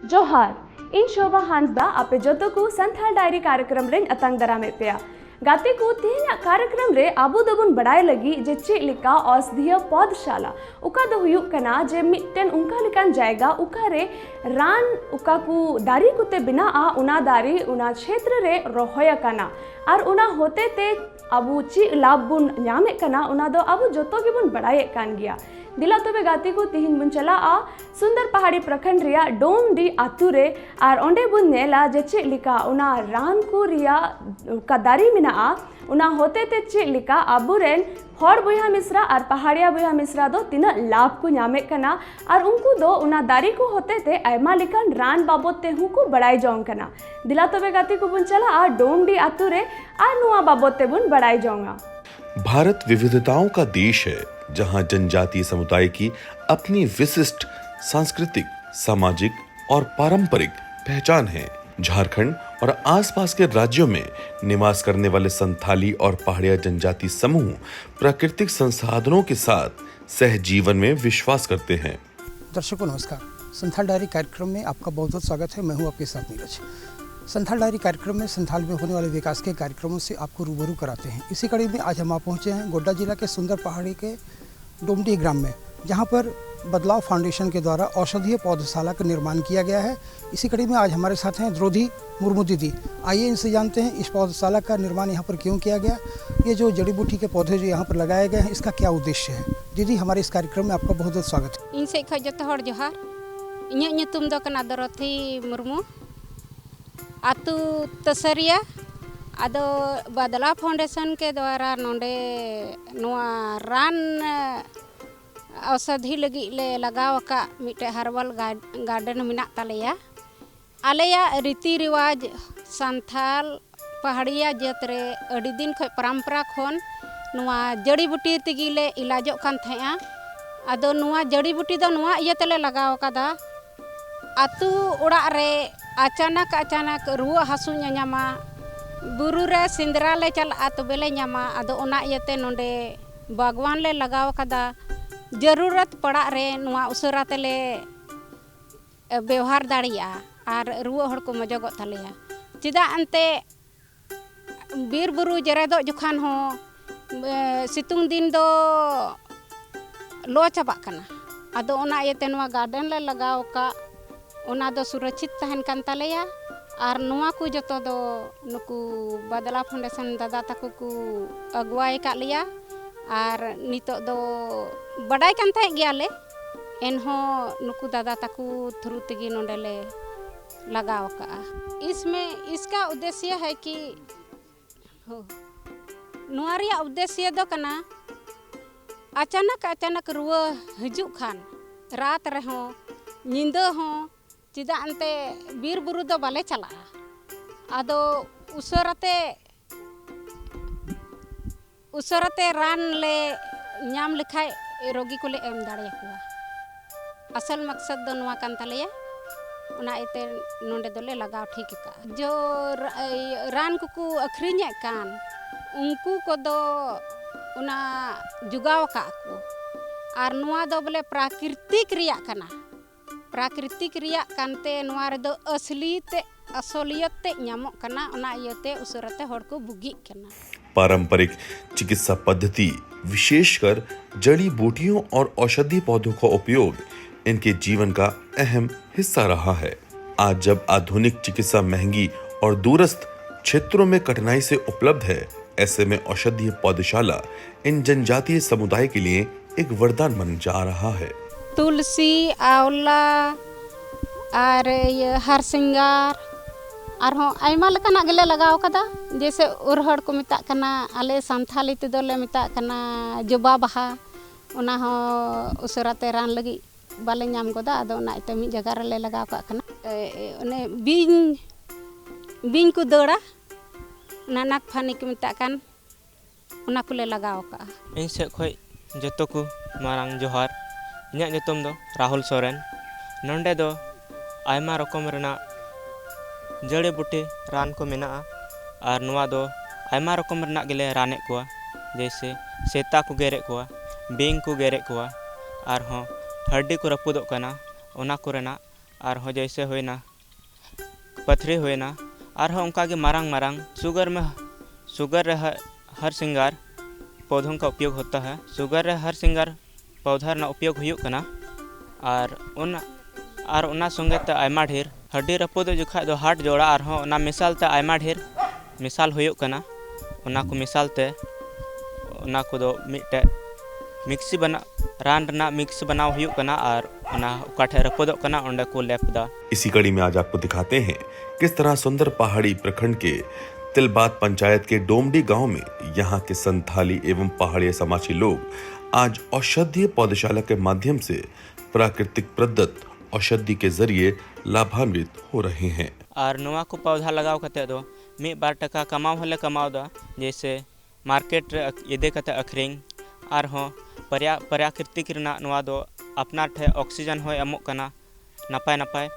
जोहार इन शोभा हांसदा आपे जोतो को संथाल डायरी कार्यक्रम रे अतंग दरामे पेया गाते को तेहना कार्यक्रम रे आबू दबुन बड़ाई लगी जे चेक लिका औषधीय पौधशाला उका दो हुयुक कना जे मिट्टन उनका लिकान जाएगा उका रे रान उका को दारी कुते बिना आ उना दारी उना क्षेत्र रे रोहया कना और उना होते ते आबू ची लाभ बुन न्यामे कना उना दो आबू जोतो गिबुन बड़ाई कान गया दिला तबे गाती को तिहिन बुन चला आ सुंदर पहाड़ी प्रखंड रिया डोम डी आतु रे और ओंडे बुन नेला जे चेक लिका उना रान को रिया का दारी मिना आ उना होते ते चेक लिका आबुरेन हर बुया मिश्रा और पहाड़िया बुया मिश्रा दो तीना लाभ को न्यामे कना और उनको दो उना दारी को होते ते आयमा लिकान रान बाबत ते हूँ को बड़ाई जोंग कना दिला तबे गाती को बुन चला आ डोम डी आतु रे आ नुआ बाबत ते बुन बड़ाई जोंगा। भारत विविधताओं का देश है जहां जनजातीय समुदाय की अपनी विशिष्ट सांस्कृतिक, सामाजिक और पारंपरिक पहचान है। झारखंड और आसपास के राज्यों में निवास करने वाले संथाली और पहाड़िया जनजाति समूह प्राकृतिक संसाधनों के साथ सहजीवन में विश्वास करते हैं। दर्शकों नमस्कार, संथाल डायरी कार्यक्रम में आपका बहुत बहुत स्वागत है। मैं हूं आपके साथ नीरज। संथाल डायरी कार्यक्रम में संथाल में होने वाले विकास के कार्यक्रमों से आपको रूबरू कराते हैं। इसी कड़ी में आज हम पहुंचे हैं गोड्डा जिला के सुंदर पहाड़ी के डोमडी ग्राम में, जहां पर बदलाव फाउंडेशन के द्वारा औषधीय पौधशाला का निर्माण किया गया है। इसी कड़ी में आज हमारे साथ हैं द्रोधी मुर्मू दीदी। आइए इनसे जानते हैं इस पौधशाला का निर्माण यहाँ पर क्यों किया गया, ये जो जड़ी बूटी के पौधे जो यहाँ पर लगाए गए हैं इसका क्या उद्देश्य है। दीदी, हमारे इस कार्यक्रम में आपका बहुत बहुत स्वागत है। इनसे खजोहर जोहार इᱧᱟᱜ ᱧᱩᱛᱩᱢ ᱫᱚ ᱠᱟᱱᱟ ᱫᱚᱨᱚᱛᱷᱤ ᱢᱩᱨᱢᱩ आतु तसरिया आदो बदलाव फाउंडेशन के द्वारा नोंडे नोआ रान औषधि लगी ले लगाव का मिटे हर्बल गार्डन मिना तलेया आलेया रीति रिवाज संथाल पहाड़िया जतरे अड़ी दिन खो परंपरा खन नोआ जड़ी बूटी तगी ले इलाजो कान थेया आदो नोआ जड़ी बूटी दो नोआ इया तले लगाव कादा आतु उड़ा रे अचानक रुआ हासु ᱧᱟᱢᱟ बुरु रे सिंदरा ले चला तबे ले ᱧᱟᱢᱟ आदो ओना इयते नोंडे बागवान ले लगाव कदा जरूरत पड़ा रे नुआ उसरा तेले व्यवहार दाड़िया और रुआ हड़ को मजगो तलेया चिदा अंते बीर बुरु जरेदो जुखान हो सितुंग दिन दो लो चाबा कना आदो ओना इयते नुआ गार्डन ले लगाव का ओना दो सुरक्षित तहन कान तलेया और नुआ को जतो दो नुकु बदला फाउंडेशन दादा तको को अगुवाई का लिया और नितो दो बड़ाई कान थे गयाले एनहो नुकु दादा तको थ्रू तगी नोंडेले लगाव का। इसमें इसका उद्देश्य है कि नुआरिया उद्देश्य दो कना अचानक रुआ हजू खान रात रहो नींद हो चिदा अंते बीर बुरु दो बाले चला आदो उसरते रान ले नाम लिखाए रोगी को ले एम दाड़े हुआ असल मकसद दो नुआ कान तलेया उना इते नोंडे दोले लगाव ठीक का जो रान को अखरीने कान उनको को दो उना जुगाव का को और नुआ दो बोले प्राकृतिक रिया कना प्राकृतिक रिया कानते नुआ रे दो असलियत ते ᱧᱟᱢᱚᱜ कना उना इयते उसरते हड़ को बुगी कना। पारंपरिक चिकित्सा पद्धति विशेषकर जड़ी बूटियों और औषधीय पौधों का उपयोग इनके जीवन का अहम हिस्सा रहा है। आज जब आधुनिक चिकित्सा महंगी और दूरस्थ क्षेत्रों में कठिनाई से उपलब्ध है, ऐसे में औषधीय पौधशाला इन जनजातीय समुदाय के लिए एक वरदान बन जा रहा है। तुलसी आंवला और हर सिंगार और आयमा लकाना गेले लगाव कदा जैसे उरहड़ को मिता कना आले संथाली ते दोले मिता कना जबा बहा उना हो उसराते रान लगी बाले नाम गोदा आदो ना इते मी जगह रे लगाव का कना ओने बिन को दौड़ा नानक फानी को मिता कन उना को ले लगाव का। इन से खोय जतो को मारांग जोहार इᱧᱟᱜ ᱧᱩᱛᱩᱢ ᱫᱚ राहुल सोरेन नोंडे दो आयमा रकम रेना जड़ी बूटी रान को मेना और नुआ दो आयमा रकम रेना गेले राने कोआ जैसे सेता को गेरे कोआ बिंग को गेरे कोआ और हड्डी को रपुदो कना ओना को रेना आरहों जैसे होना पथरी होना आरहों उनका के मारांग मारांग शुगर हर सिंगार पौधों का उपयोग होता है। शुगर हर सिंगार पौधा ना उपयोग हुई करना और उना संगे ते आयमा ढेर हड्डी रपुद जुखा दो हाट जोड़ा आरहों उना मिसाल ते आयमा ढेर मिसाल हुई करना उना को मिसाल ते उना को दो मिटे मिक्सी बना रान रना मिक्स बनाव हुई करना और उना काठे रपुदो करना उंडे को लेपदा। इसी कड़ी में आज आपको दिखाते हैं किस तरह सुंदर पहाड़ी प्रखंड के तिलबात पंचायत के डोमडी गांव में यहाँ के संथाली एवं पहाड़ी समाजी लोग आज औषधीय पौधशाला के माध्यम से प्राकृतिक प्रदत्त औषधि के जरिए लाभान्वित हो रहे हैं। और नवा को पौधा लगाव कते दो 1-2 टका कमाव होले कमाव दा जैसे मार्केट इदे कते अखरिंग और हों प्राकृतिक रना नवा दो अपना ठे ऑक्सीजन होय एमोग कना नपाय नपाय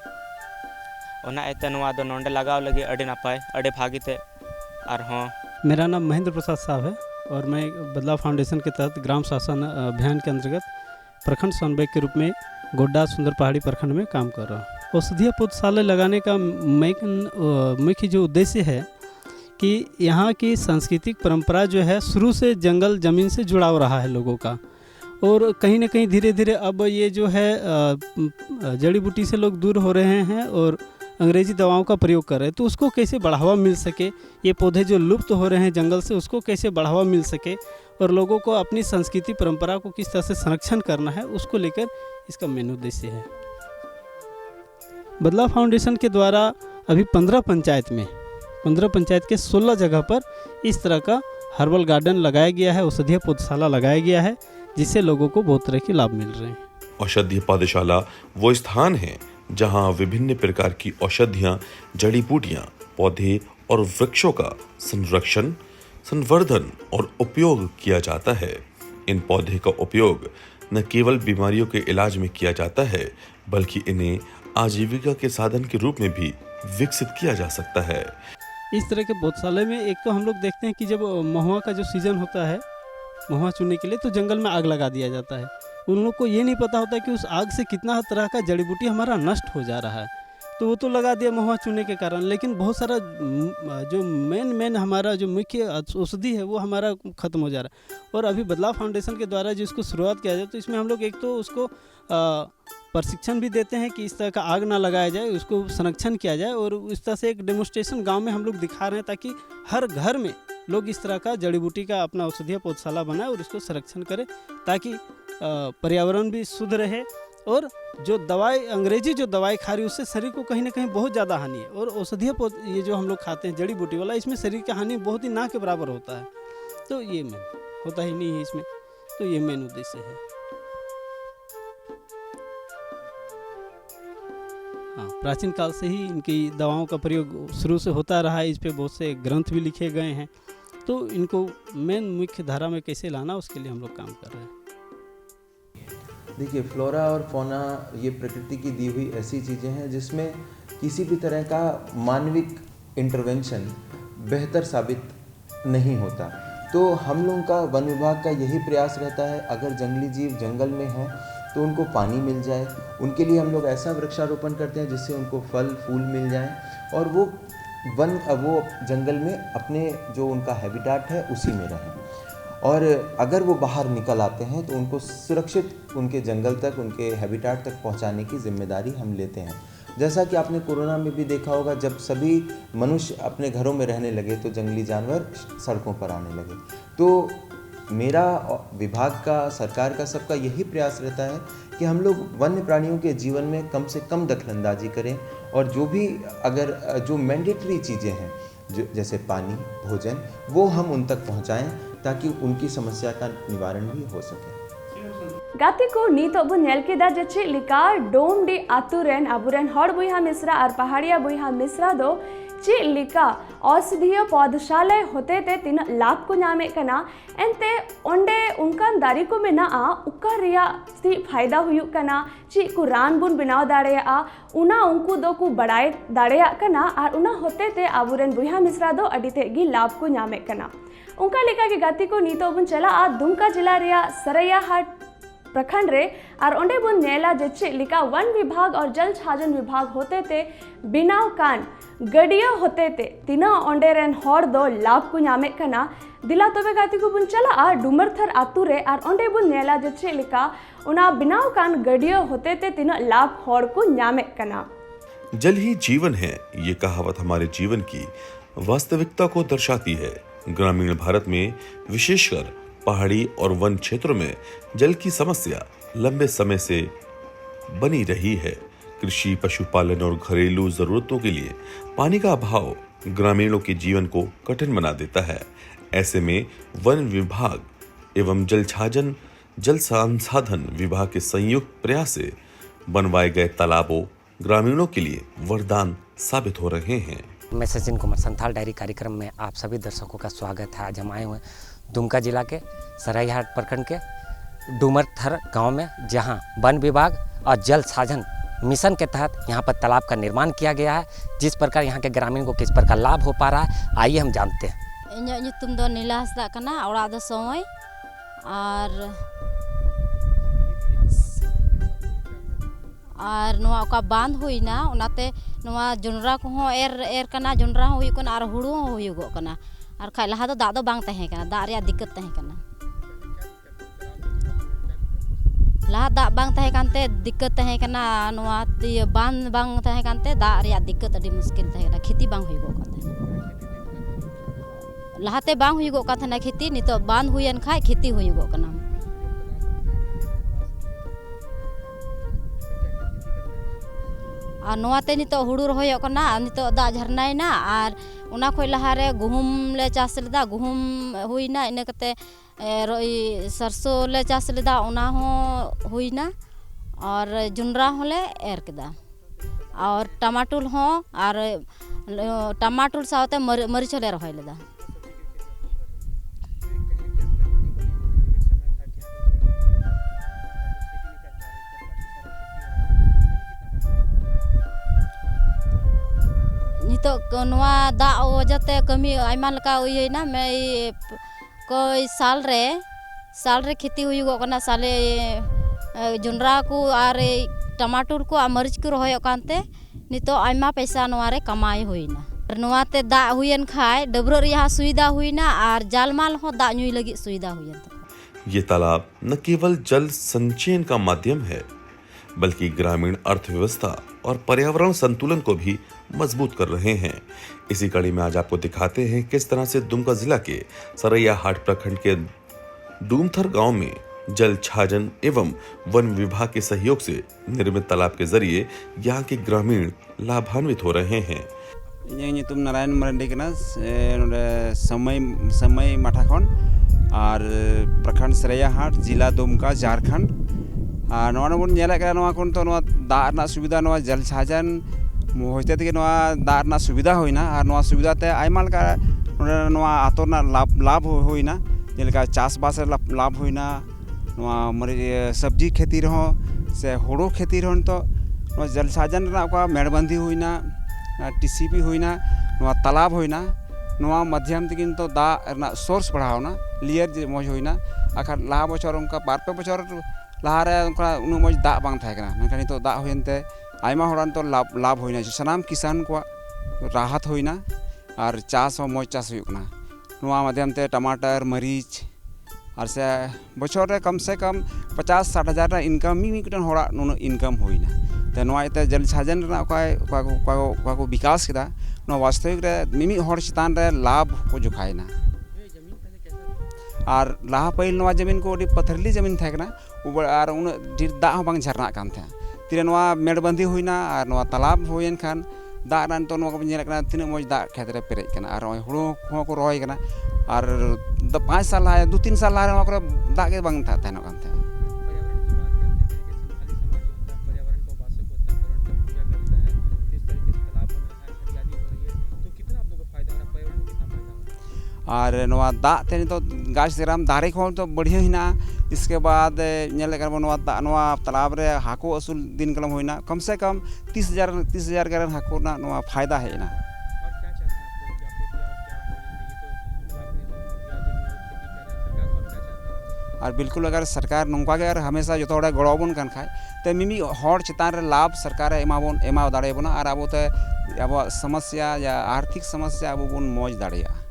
ओना एते नवा दो नोंडे लगाव लगे अड़े नपाय अड़े भागीते और हों। मेरा नाम महेंद्र प्रसाद साहब है और मैं बदलाव फाउंडेशन के तहत ग्राम शासन अभियान के अंतर्गत प्रखंड समन्वयक के रूप में गोड्डा सुंदर पहाड़ी प्रखंड में काम कर रहा हूँ। औषधीय पौधशाला लगाने का मुख्य जो उद्देश्य है कि यहाँ की सांस्कृतिक परंपरा जो है शुरू से जंगल ज़मीन से जुड़ाव रहा है लोगों का, और कहीं ना कहीं धीरे धीरे अब ये जो है जड़ी बूटी से लोग दूर हो रहे हैं और अंग्रेजी दवाओं का प्रयोग कर रहे हैं। तो उसको कैसे बढ़ावा मिल सके, ये पौधे जो लुप्त हो रहे हैं जंगल से उसको कैसे बढ़ावा मिल सके और लोगों को अपनी संस्कृति परंपरा को किस तरह से संरक्षण करना है, उसको लेकर इसका मेन उद्देश्य है। बदलाव फाउंडेशन के द्वारा अभी 15 पंचायत के 16 जगह पर इस तरह का हर्बल गार्डन लगाया गया है, औषधीय पौधशाला लगाया गया है, जिससे लोगों को बहुत तरह के लाभ मिल रहे हैं। औषधीय पौधशाला वो स्थान है जहां विभिन्न प्रकार की औषधियां, जड़ी बूटियां, पौधे और वृक्षों का संरक्षण, संवर्धन और उपयोग किया जाता है। इन पौधे का उपयोग न केवल बीमारियों के इलाज में किया जाता है, बल्कि इन्हें आजीविका के साधन के रूप में भी विकसित किया जा सकता है। इस तरह के पौधशाले में एक तो हम लोग देखते हैं कि जब महुआ का जो सीजन होता है, महुआ चुनने के लिए तो जंगल में आग लगा दिया जाता है। उन लोग को ये नहीं पता होता कि उस आग से कितना तरह का जड़ी बूटी हमारा नष्ट हो जा रहा है, तो वो तो लगा दिया महुआ चुनने के कारण, लेकिन बहुत सारा जो मेन हमारा जो मुख्य औषधि है वो हमारा ख़त्म हो जा रहा है। और अभी बदलाव फाउंडेशन के द्वारा जिसको शुरुआत किया जाए तो इसमें हम लोग एक तो उसको प्रशिक्षण भी देते हैं कि इस तरह का आग ना लगाया जाए, उसको संरक्षण किया जाए, और इस तरह से एक डेमोन्स्ट्रेशन गांव में हम लोग दिखा रहे हैं ताकि हर घर में लोग इस तरह का जड़ी बूटी का अपना औषधीय पौधशाला बनाए और इसको संरक्षण करें ताकि पर्यावरण भी शुद्ध रहे। और जो दवाई अंग्रेजी जो दवाई खा रही है उससे शरीर को कहीं ना कहीं बहुत ज़्यादा हानि है, और औषधीय ये जो हम लोग खाते हैं जड़ी बूटी वाला, इसमें शरीर की हानि बहुत ही ना के बराबर होता है। तो ये मेन होता ही नहीं है इसमें, तो ये मेन उद्देश्य है। हाँ, प्राचीन काल से ही इनकी दवाओं का प्रयोग शुरू से होता रहा है। इस पे बहुत से ग्रंथ भी लिखे गए हैं, तो इनको मेन मुख्य धारा में कैसे लाना उसके लिए हम लोग काम कर रहे हैं। देखिए, फ्लोरा और फौना ये प्रकृति की दी हुई ऐसी चीज़ें हैं जिसमें किसी भी तरह का मानविक इंटरवेंशन बेहतर साबित नहीं होता। तो हम लोगों का वन विभाग का यही प्रयास रहता है, अगर जंगली जीव जंगल में हैं तो उनको पानी मिल जाए, उनके लिए हम लोग ऐसा वृक्षारोपण करते हैं जिससे उनको फल फूल मिल जाएं और वो जंगल में अपने जो उनका हैबिटेट है उसी में रहें। और अगर वो बाहर निकल आते हैं तो उनको सुरक्षित उनके जंगल तक, उनके हैबिटेट तक पहुंचाने की जिम्मेदारी हम लेते हैं। जैसा कि आपने कोरोना में भी देखा होगा, जब सभी मनुष्य अपने घरों में रहने लगे तो जंगली जानवर सड़कों पर आने लगे। तो मेरा, विभाग का, सरकार का, सबका यही प्रयास रहता है कि हम लोग वन्य प्राणियों के जीवन में कम से कम दखलंदाजी करें, और जो भी अगर जो मैंडेटरी चीज़ें हैं जो जैसे पानी, भोजन, वो हम उन तक पहुंचाएं ताकि उनकी समस्या का निवारण भी हो सके। गाते को नीतो बो नेल केदा जे चे लिका डोमडी आतु रेन अबुरेन हड़ बुइहा मिश्रा और पहाड़िया बुइहा मिश्रा दो चे लिका औषधीय पौधशाला होते ते तीन लाभ को नामे कना एनते ओंडे उनकान दारी को मेना उका रिया सी फायदा हुयुक कना ची को रान बुन बनाव दाड़ेया उना उनको दो को बढ़ाए दाड़ेया कना और उना होते ते अबुरेन बुइहा मिश्रा दो अडिते गी लाभ को नामे कना। उनका लेका के गाती को नीतो बन चला दुमका जिला रिया सरैया हाट प्रखंड रे और ओंडे बन नेला जे चे लिका वन विभाग और जल छाजन विभाग होते ते बिनाव कान गडिया होते ते तिना ओंडे रेन हर दो लाभ को नामे कना दिला तबे गाती को बुन चला आ डुमरथर आतु रे और ओंडे बन नेला जे चे लिका उना बिनाव कान गडिया होते ते तिना लाभ हर को नामे कना। जल ही जीवन है, ये कहावत हमारे जीवन की वास्तविकता को दर्शाती है। ग्रामीण भारत में विशेषकर पहाड़ी और वन क्षेत्रों में जल की समस्या लंबे समय से बनी रही है। कृषि, पशुपालन और घरेलू जरूरतों के लिए पानी का अभाव ग्रामीणों के जीवन को कठिन बना देता है। ऐसे में वन विभाग एवं जल संसाधन विभाग के संयुक्त प्रयास से बनवाए गए तालाबों ग्रामीणों के लिए वरदान साबित हो रहे हैं। मैं सचिन कुमार, संथाल डायरी कार्यक्रम में आप सभी दर्शकों का स्वागत है। आज हम आए हुए दुमका जिला के सरायहाट प्रखंड के डूमरथर गांव में, जहां वन विभाग और जल साधन मिशन के तहत यहां पर तालाब का निर्माण किया गया है। जिस प्रकार यहां के ग्रामीण को किस प्रकार लाभ हो पा रहा है, आइए हम जानते हैं। इᱧᱟᱹᱜ ᱧᱩᱛᱩᱢ ᱫᱚ नीला हांसदा कना, ओड़ा दो सोय और नोआ ओका बांध हुईना उनाते नोआ जोंडरा को हो एर कना, जोंडरा हो हुई कना और हुड़ू हो हुईगो कना। और खाय लहा दो दाग दो बांग तहे कना, दाग रे दिक्कत तहे कना। लहा दाग बांग तहे कानते दिक्कत तहे कना, नोआ बांध बांग तहे कानते दाग रे दिक्कत अडी मुश्किल तहे कना। खेती बांग हुईगो काते लहाते बांग हुईगो काथे ना खेती, नितो बांध हुईन खाय खेती हुईगो कना। और नोआते नितो हुड़ू रहोयो कना, नितो दा झरनायना और उना खोय लहारे गुहुम ले चास लेदा, गुहुम हुईना इने कते सरसों ले चास लेदा, उना हो हुईना और जुंडरा होले एर केदा और टमाटुल हो और टमाटुल सावते मरीच ले रहोय लेदा। तो नवा दा वजहते कमी आयमा लका उयना मैं कोई साल रे खेती हुईगो कना। साले जोंडरा को और टमाटर को और मरीच को रहोयो कानते नितो आयमा पैसा नवारे कमाई हुईना। नवाते दा हुईन खाय डबरो रिहा सुविधा हुईना और जालमाल हो दा नुई लगी सुविधा हुईन। ये तालाब न केवल जल संचयन का माध्यम है, बल्कि ग्रामीण अर्थव्यवस्था और पर्यावरण संतुलन को भी मजबूत कर रहे हैं। इसी कड़ी में आज आपको दिखाते हैं किस तरह से दुमका जिला के सरैयाहाट प्रखंड के डूमथर गांव में जल छाजन एवं वन विभाग के सहयोग से निर्मित तालाब के जरिए यहाँ के ग्रामीण लाभान्वित हो रहे हैं। तुम नारायण मरंडी के समय माठा खन और प्रखंड सरैयाहाट जिला दुमका झारखंड और तो दा सुविधा जल छाजन होते थे दा सुविधा होना और सुविधा ते आयमा आतो लाभ होना जेलका चासबास लाभ होना सब्जी खेती से हुड़ो खेती तो जल छाजन मेड़बंदी होना टीसीपी होना तालाब होना माध्यम ते तो दा सोर्स बढ़ावना लियर मज होना। आखा लहा बचर उनका बार-पे बचर लहारे उन मज दा बांग थाहे कना, मेनखान नितो दा होयनते आयमा हरान तो लाभ होना। सानाम किसान को राहत होना और चास हो मज चास हुई कना। माध्यम ते टमाटर मरीच और से बचर रे कम से कम 50-60 हज़ार इनकम मिदटन हरा नुन इनकम होना। तो जल छाजन को विकास किया वास्तविक रे मिमी हर चितान रे लाभ को जुखायना। और लहा पहिल जमीन को पथरली जमीन थाकना और उन ढेर दा बांग झरना कान था तीन मेड़बंदी होना और तालाब होन खान दा तो तीन मज दा खेत रे पेरेज और हुड़ो को रही और 5 साल लहा 2-3 साल लहा दा के बांग थाहन कान था। और दा ते तो गाछ सेराम दारे को तो बढ़िया हिना। इसके बाद तालाब रे हाको असूल दिन कलम होना कम से कम 30,000 गरन हाको ना फायदा है ना। और बिल्कुल अगर सरकार नौका के हमेशा जो थोड़ा गड़बन कर खाए तो मिमी हर चितान रे लाभ सरकार एमा दाड़ेबना और अब तो अब समस्या या आर्थिक समस्या अब बन मौज दाड़िया।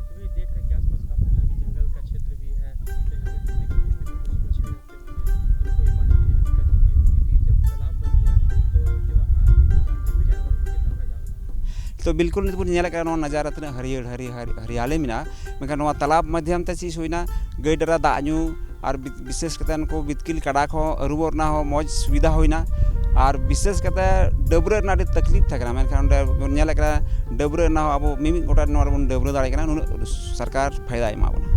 तो बिल्कुल नजारा तना हरियाली में मैं तालाब माध्यम ते चीज होना गई डरा दाñu और विशेष करते को बितकिल कड़ा को अरुबना हो मौज सुविधा होना और विशेष करते डबरे तकलीफ थे मैं डबरे अब मिमी गोटा डबरे दाड़े सरकार फायदा एमाबना।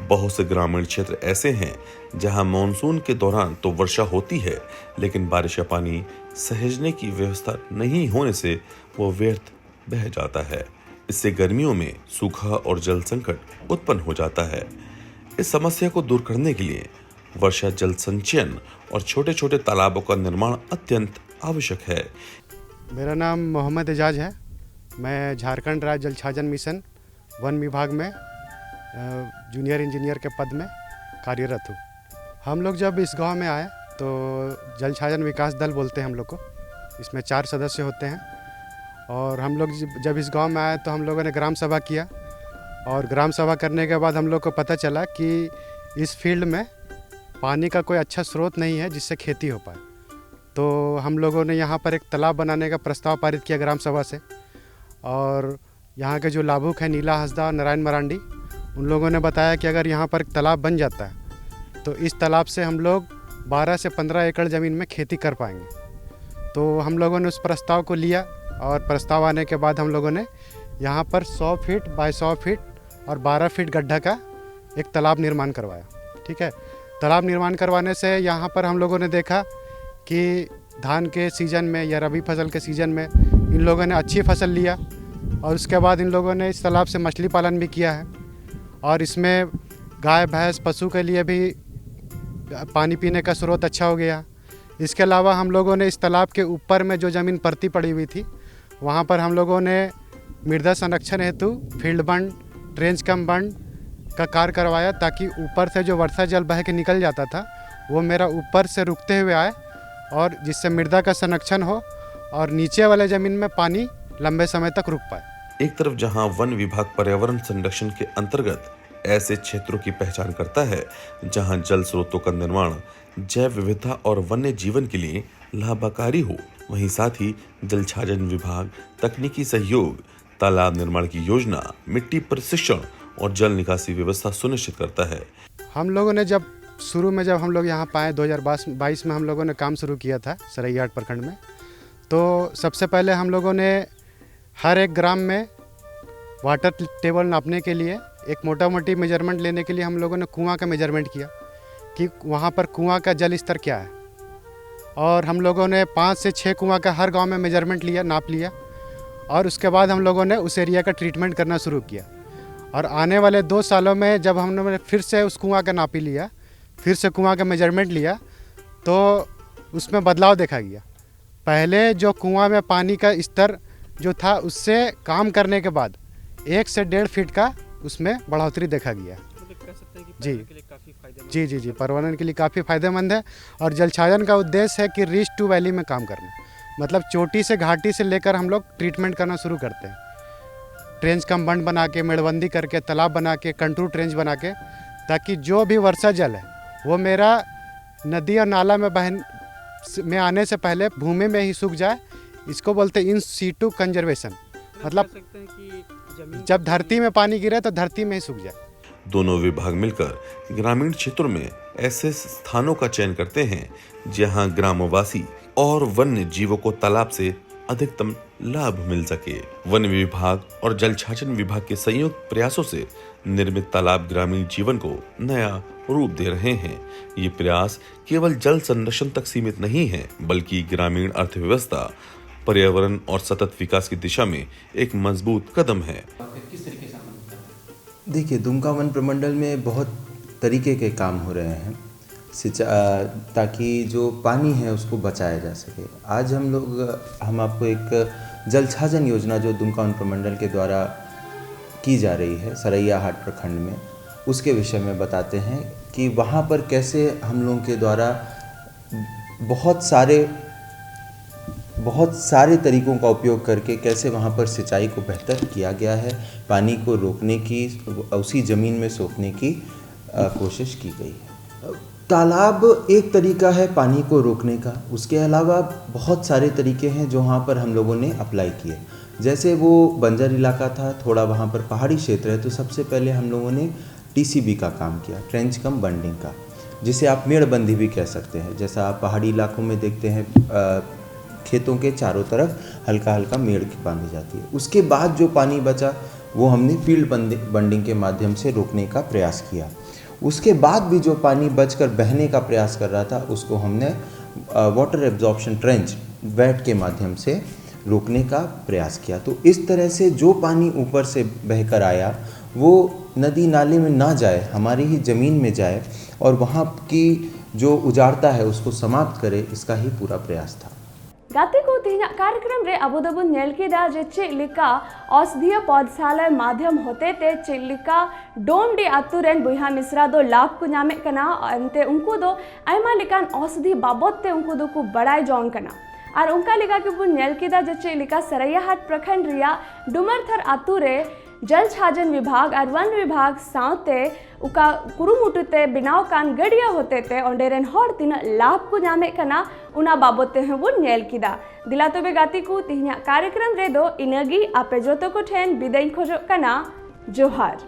बहुत से ग्रामीण क्षेत्र ऐसे हैं जहां मॉनसून के दौरान तो वर्षा होती है, लेकिन बारिश का पानी सहेजने की व्यवस्था नहीं होने से वो व्यर्थ बह जाता है। इससे गर्मियों में सूखा और जल संकट उत्पन्न हो जाता है। इस समस्या को दूर करने के लिए वर्षा जल संचयन और छोटे छोटे तालाबों का निर्माण अत्यंत आवश्यक है। मेरा नाम मोहम्मद एजाज है। मैं झारखंड राज्य जल छाजन मिशन वन विभाग में जूनियर इंजीनियर के पद में कार्यरत हूँ। हम लोग जब इस गांव में आए तो जल छाजन विकास दल बोलते हैं हम लोग को। इसमें 4 सदस्य होते हैं और हम लोग जब इस गांव में आए तो हम लोगों ने ग्राम सभा किया और ग्राम सभा करने के बाद हम लोग को पता चला कि इस फील्ड में पानी का कोई अच्छा स्रोत नहीं है जिससे खेती हो पाए। तो हम लोगों ने यहाँ पर एक तालाब बनाने का प्रस्ताव पारित किया ग्राम सभा से और यहाँ के जो लाभुक हैं नीला हंसदा और नारायण मरांडी, उन लोगों ने बताया कि अगर यहाँ पर एक तालाब बन जाता है तो इस तालाब से हम लोग 12 से 15 एकड़ ज़मीन में खेती कर पाएंगे। तो हम लोगों ने उस प्रस्ताव को लिया और प्रस्ताव आने के बाद हम लोगों ने यहाँ पर 100 फीट बाय 100 फीट और 12 फीट गड्ढा का एक तालाब निर्माण करवाया। ठीक है, तालाब निर्माण करवाने से यहाँ पर हम लोगों ने देखा कि धान के सीज़न में या रबी फसल के सीज़न में इन लोगों ने अच्छी फसल लिया और उसके बाद इन लोगों ने इस तालाब से मछली पालन भी किया है और इसमें गाय भैंस पशु के लिए भी पानी पीने का स्रोत अच्छा हो गया। इसके अलावा हम लोगों ने इस तालाब के ऊपर में जो ज़मीन परती पड़ी हुई थी वहाँ पर हम लोगों ने मृदा संरक्षण हेतु फील्ड बंड, ट्रेंच कम बंड का कार्य करवाया ताकि ऊपर से जो वर्षा जल बह के निकल जाता था वो मेरा ऊपर से रुकते हुए आए और जिससे मृदा का संरक्षण हो और नीचे वाले ज़मीन में पानी लंबे समय तक रुक पाए। एक तरफ जहां वन विभाग पर्यावरण संरक्षण के अंतर्गत ऐसे क्षेत्रों की पहचान करता है जहां जल स्रोतों का निर्माण जैव विविधता और वन्य जीवन के लिए लाभकारी हो, वहीं साथ ही जल छाजन विभाग तकनीकी सहयोग, तालाब निर्माण की योजना, मिट्टी प्रशिक्षण और जल निकासी व्यवस्था सुनिश्चित करता है। हम लोगों ने जब हम लोग यहाँ पाए 2022 में हम लोगों ने काम शुरू किया था सरैयाहाट प्रखंड में, तो सबसे पहले हम लोगों ने हर एक ग्राम में वाटर टेबल नापने के लिए एक मोटा मोटी मेजरमेंट लेने के लिए हम लोगों ने कुआं का मेजरमेंट किया कि वहाँ पर कुआं का जल स्तर क्या है और हम लोगों ने 5 से 6 कुआं का हर गांव में मेजरमेंट लिया, नाप लिया और उसके बाद हम लोगों ने उस एरिया का ट्रीटमेंट करना शुरू किया। और आने वाले 2 सालों में जब हम लोगों ने फिर से उस कुआं का नापी लिया, फिर से कुआं का मेजरमेंट लिया तो उसमें बदलाव देखा गया। पहले जो कुआं में पानी का स्तर जो था उससे काम करने के बाद 1 से 1.5 फीट का उसमें बढ़ोतरी देखा गया। जी, पर्यावरण के लिए काफ़ी फायदेमंद है और जल छाजन का उद्देश्य है कि रिच टू वैली में काम करना, मतलब चोटी से घाटी से लेकर हम लोग ट्रीटमेंट करना शुरू करते हैं। ट्रेंच कम बंड बना के, मेड़बंदी करके, तालाब बना के, कंट्रोल ट्रेंच बना के, ताकि जो भी वर्षा जल है वो मेरा नदी और नाला में आने से पहले भूमि में ही सूख जाए। इसको बोलते हैं इन सीटू कंजर्वेशन, मतलब जब धरती में पानी गिरे तो धरती में ही सूख जाए। दोनों विभाग मिलकर ग्रामीण क्षेत्रों में ऐसे स्थानों का चयन करते हैं जहां ग्रामवासी और वन्य जीवों को तालाब से अधिकतम लाभ मिल सके। वन विभाग और जल छाजन विभाग के संयुक्त प्रयासों से निर्मित तालाब ग्रामीण जीवन को नया रूप दे रहे हैं। ये प्रयास केवल जल संरक्षण तक सीमित नहीं है, बल्कि ग्रामीण अर्थव्यवस्था, पर्यावरण और सतत विकास की दिशा में एक मजबूत कदम है। देखिए, दुमका वन प्रमंडल में बहुत तरीके के काम हो रहे हैं ताकि जो पानी है उसको बचाया जा सके। आज हम आपको एक जल छाजन योजना जो दुमका वन प्रमंडल के द्वारा की जा रही है सरैयाहाट प्रखंड में, उसके विषय में बताते हैं कि वहाँ पर कैसे हम लोगों के द्वारा बहुत सारे तरीकों का उपयोग करके कैसे वहाँ पर सिंचाई को बेहतर किया गया है, पानी को रोकने की, उसी ज़मीन में सोखने की कोशिश की गई है। तालाब एक तरीका है पानी को रोकने का, उसके अलावा बहुत सारे तरीके हैं जो वहाँ पर हम लोगों ने अप्लाई किए। जैसे वो बंजर इलाका था, थोड़ा वहाँ पर पहाड़ी क्षेत्र है, तो सबसे पहले हम लोगों ने टीसीबी का काम किया, ट्रेंच कम बंडिंग का, जिसे आप मेड़बंदी भी कह सकते हैं। जैसा आप पहाड़ी इलाकों में देखते हैं खेतों के चारों तरफ हल्का हल्का मेड़ बांधी जाती है। उसके बाद जो पानी बचा वो हमने फील्ड बंडिंग के माध्यम से रोकने का प्रयास किया। उसके बाद भी जो पानी बचकर बहने का प्रयास कर रहा था उसको हमने वाटर एब्जॉर्प्शन ट्रेंच वैट के माध्यम से रोकने का प्रयास किया। तो इस तरह से जो पानी ऊपर से बहकर आया वो नदी नाले में ना जाए, हमारी ही ज़मीन में जाए और वहाँ की जो उजाड़ता है उसको समाप्त करे, इसका ही पूरा प्रयास था। गाते को तीन कार्यक्रम रे अबो दबुन नेल किदा जे चिलिका औषधीय पौधशाला माध्यम होते ते चिलिका डोमडी आतु रेन बुहा मिश्रा दो लाभ को नामे कना अंते उनको दो आयमा लेकान औषधि बाबत ते उनको दो को बड़ाई जोंग कना और उनका लेका के बुन नेल किदा जे चिलिका सरैयाहाट प्रखंड रिया डुमरथर आतु रे जल छाजन विभाग और वन विभाग सावते उका कुरुमुटुते बिनाव कान गड़िया होते ते ओंडेरेन हर तीन लाभ को नामे कना उना बाबते हैं वो नेल किदा दिला तो बे गाती को तीन कार्यक्रम रे दो इनगी आपे जोतो को ठेन बिदाई खोजो कना जोहार।